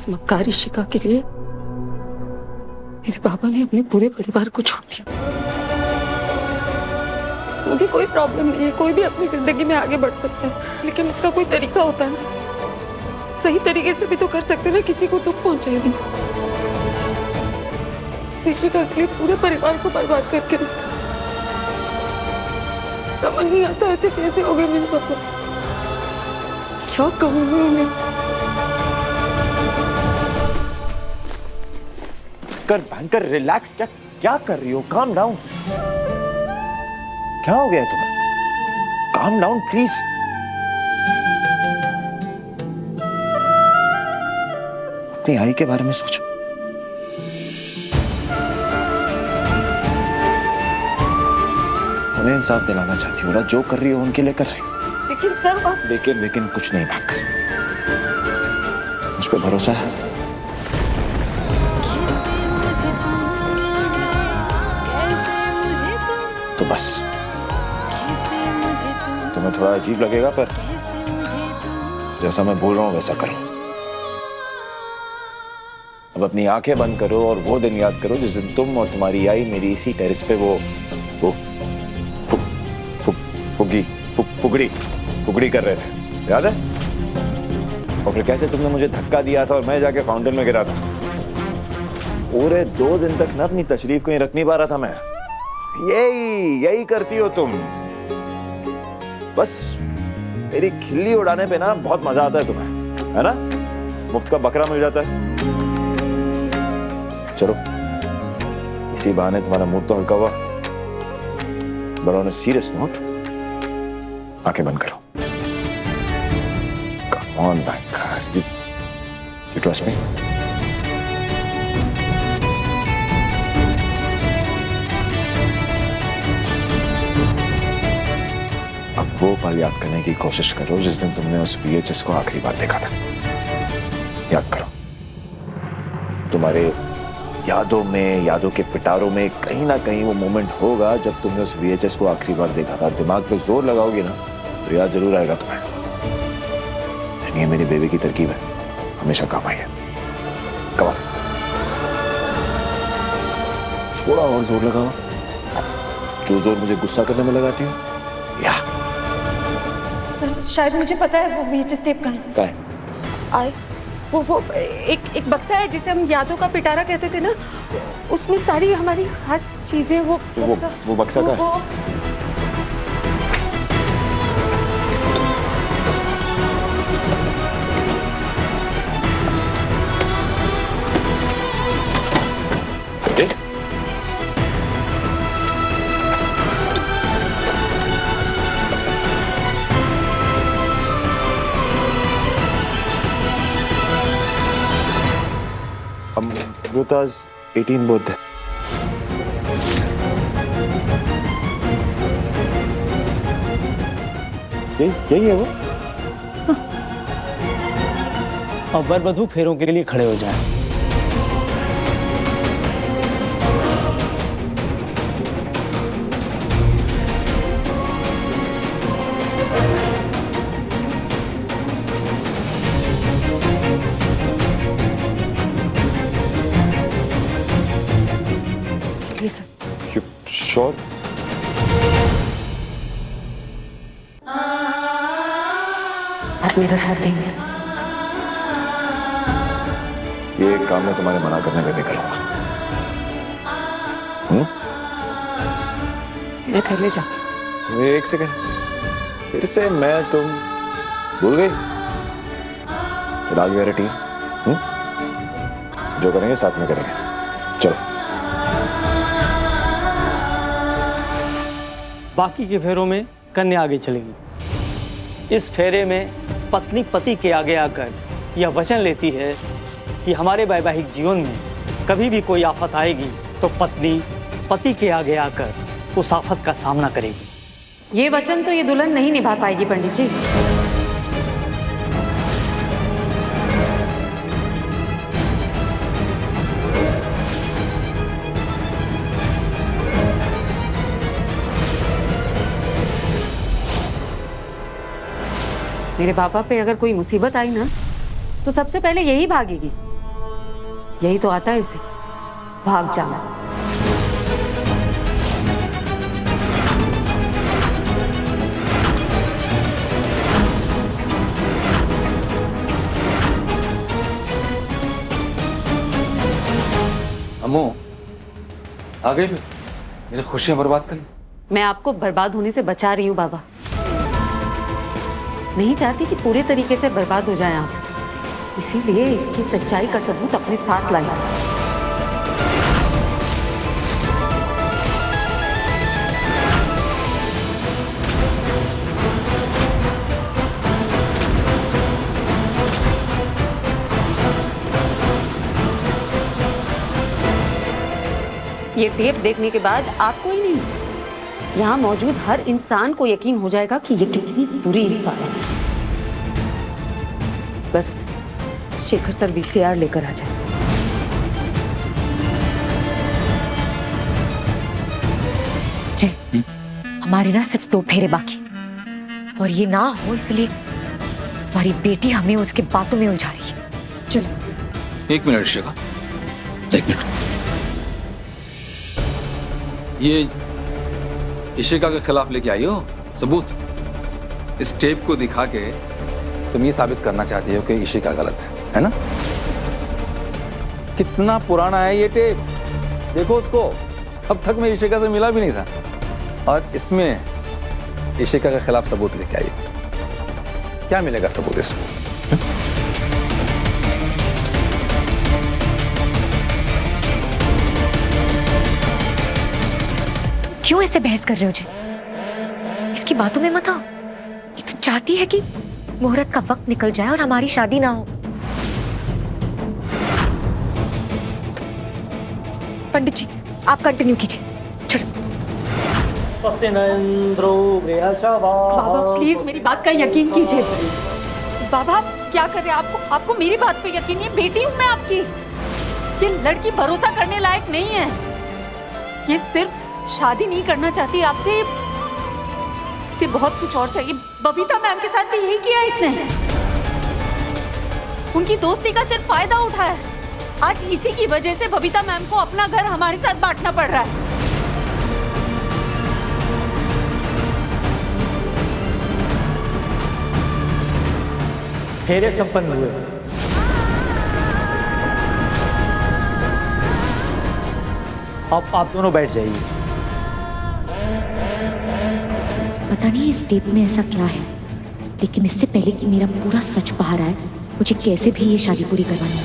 उस मक्कारी शिका के लिए मेरे पापा ने अपने पूरे परिवार को छोड़ दिया। मुझे कोई प्रॉब्लम नहीं है, कोई भी अपनी जिंदगी में आगे बढ़ सकता है, लेकिन उसका कोई तरीका होता है ना। सही तरीके से भी तो कर सकते ना, किसी को दुख पहुंचाए भी। उसी शिका के लिए पूरे परिवार को बर्बाद करके रखा। समझ नहीं आता ऐसे कैसे हो गए मेरे पापा। क्या कहूँ मैं उन्हें। बैंकर रिलैक्स, क्या कर रही हो? Calm down. क्या हो गया तुम्हें? Calm down please. अपनी आई के बारे में सोचो। उन्हें इंसाफ दिलाना चाहती हो ना, जो कर रही हो उनके लिए कर रही हो। लेकिन सर आप... लेकिन कुछ नहीं बैंकर, मुझ पर भरोसा है। तो बस तुम्हें थोड़ा अजीब लगेगा, पर जैसा मैं बोल रहा हूं वैसा करो। अब अपनी आंखें बंद करो और वो दिन याद करो जिस दिन तुम और तुम्हारी आई मेरी इसी टेरेस पे वो फुगड़ी कर रहे थे, याद है? और फिर कैसे तुमने मुझे धक्का दिया था और मैं जाके फाउंटेन में गिरा था। पूरे 2 दिन तक ना अपनी तशरीफ कहीं रख नहीं पा रहा था मैं। यही करती हो तुम। बस मेरी खिल्ली उड़ाने पे ना बहुत मजा आता है तुम्हें, है ना? मुफ्त का बकरा मिल जाता है। चलो, इसी बहाने तुम्हारा मूड तो हल्का हुआ। But on a serious note, आंखें बंद करो। Come on banker, you trust me? अब वो पल याद करने की कोशिश करो जिस दिन तुमने उस VHS को आखिरी बार देखा था। याद करो। तुम्हारे यादों के पिटारों में कहीं ना कहीं वो मोमेंट होगा जब तुमने उस VHS को आखिरी बार देखा था। दिमाग पे जोर लगाओगे ना तो याद जरूर आएगा तुम्हें। ये मेरी बेबी की तरकीब है, हमेशा काम आई है। कमाल, थोड़ा और जोर लगाओ, जो जोर मुझे गुस्सा करने में लगाती हो। या सर, शायद मुझे पता है वो VHS टेप कहाँ है। वो एक बक्सा है जिसे हम यादों का पिटारा कहते थे ना, उसमें सारी हमारी खास चीजें वो बक्सा का अमृता's 18th birthday। यही है वो। अब वर वधू फेरों के लिए खड़े हो जाएं। श्योर? आप मेरा साथ देंगे? ये काम मैं तुम्हारे मना करने पे भी करूंगा। मैं पहले जाती हूँ। एक सेकंड, फिर से मैं तुम भूल गई? फिलहाल वी आर अ टीम। जो करेंगे साथ में करेंगे। चलो। बाकी के फेरों में कन्या आगे चलेगी। इस फेरे में पत्नी पति के आगे आकर यह वचन लेती है कि हमारे वैवाहिक जीवन में कभी भी कोई आफत आएगी तो पत्नी पति के आगे आकर उस आफत का सामना करेगी। ये वचन तो ये दुल्हन नहीं निभा पाएगी पंडित जी। मेरे पापा पे अगर कोई मुसीबत आई ना तो सबसे पहले यही भागेगी। यही तो आता है इसे, भाग जाना। अम्मू आ गई फिर मेरी खुशियां बर्बाद कर। मैं आपको बर्बाद होने से बचा रही हूँ बाबा। नहीं चाहती कि पूरे तरीके से बर्बाद हो जाए आप, इसीलिए इसकी सच्चाई का सबूत अपने साथ लाई। ये टेप देखने के बाद आपको ही नहीं, यहाँ मौजूद हर इंसान को यकीन हो जाएगा कि ये कितनी बुरी इंसान है। बस शेखर सर वीसीआर लेकर आ जाए। जय, हमारे ना सिर्फ 2 फेरे बाकी, और ये ना हो इसलिए तुम्हारी बेटी हमें उसके बातों में उलझा रही है। चलो। 1 मिनट शिखा, 1 मिनट। ये इशिका के खिलाफ लेके आई हो सबूत? इस टेप को दिखा के तुम ये साबित करना चाहती हो कि इशिका गलत है ना? कितना पुराना है ये टेप, देखो उसको। अब तक मैं इशिका से मिला भी नहीं था, और इसमें इशिका के खिलाफ सबूत लेके आई। क्या मिलेगा सबूत इसमें? क्यों इससे बहस कर रहे हो जय? इसकी बातों में मत आओ। ये तो चाहती है कि मुहूर्त का वक्त निकल जाए और हमारी शादी ना हो। पंडित जी, आप कंटिन्यू कीजिए। चलो। बाबा प्लीज मेरी बात का यकीन कीजिए। बाबा आप क्या कर रहे हैं? आपको मेरी बात पे यकीन नहीं है? बेटी हूँ मैं आपकी। ये लड़की भरोसा करने लायक नहीं है। ये सिर्फ शादी नहीं करना चाहती आपसे, इसे बहुत कुछ और चाहिए। बबीता मैम के साथ भी यही किया इसने। उनकी दोस्ती का सिर्फ फायदा उठाया। आज इसी की वजह से बबीता मैम को अपना घर हमारे साथ बांटना पड़ रहा है। फेरे संपन्न हुए। अब आप दोनों बैठ जाइए। पता नहीं इस टेप में ऐसा क्या है, लेकिन इससे पहले कि मेरा पूरा सच बाहर आए, मुझे कैसे भी ये शादी पूरी करवानी है।